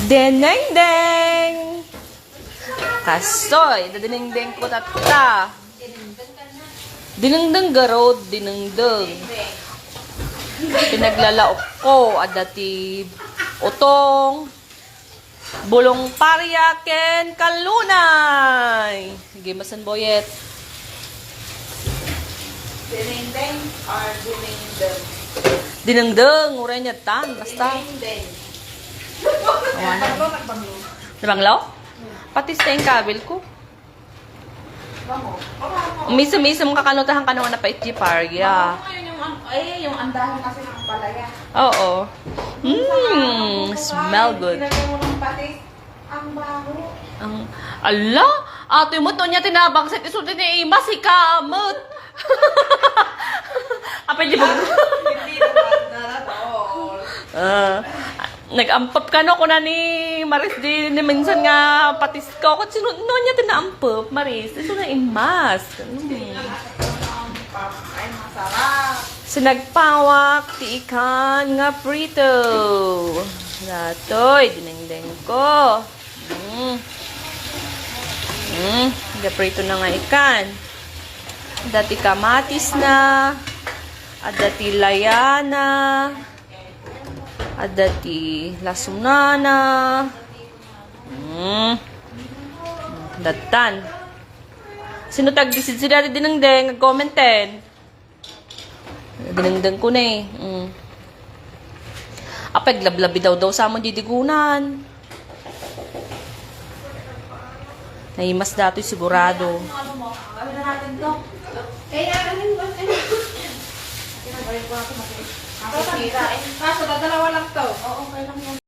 Deneng-deng! Kasoy, dadineng-deng ko tata. Dinengdeng garod, dinengdeng. Pinaglalaok ko, adati utong, bulong paryaken kalunay. Sige, masan boyet. Dinengdeng or dinengdeng? Dinengdeng, uray niya tan, basta. Dinengdeng. Nabanglaw? Pati sa yung kabil ko. Misam-misam kakanutahan ka naman na pa itji parya. Yung andahan kasi ng palaya. Oo. Smell good. Tinagay mo ng patis. Ang baho. Ala, ate mo to niya tinabang sa isutin ni Ima si Kamot. Apa di ba? Hindi naman naratol. Nag-ampap ka no ko na ni Maris di ni minsan nga patis ko. Kung sino no niya tinaampap, Maris. Ito na imas. Ay, masarap. Sinagpawak ti ikan nga prito. Datoy, dinengdeng ko. Prito na nga ikan. Dati kamatis na. Dati layana. Dati lasunana. Datan. Sino tag-visit si Daddy Dinengdeng? Nag-commenten. Dinengdeng ko na eh. Apag lablabi daw sa amon didigunan. Naimas dato'y sigurado. Ano mo? Gawin na natin to. Kaya, ano ba? Kinabalik ko ako makikita. Kaso, dalawa lang to. Oo, okay lang yan.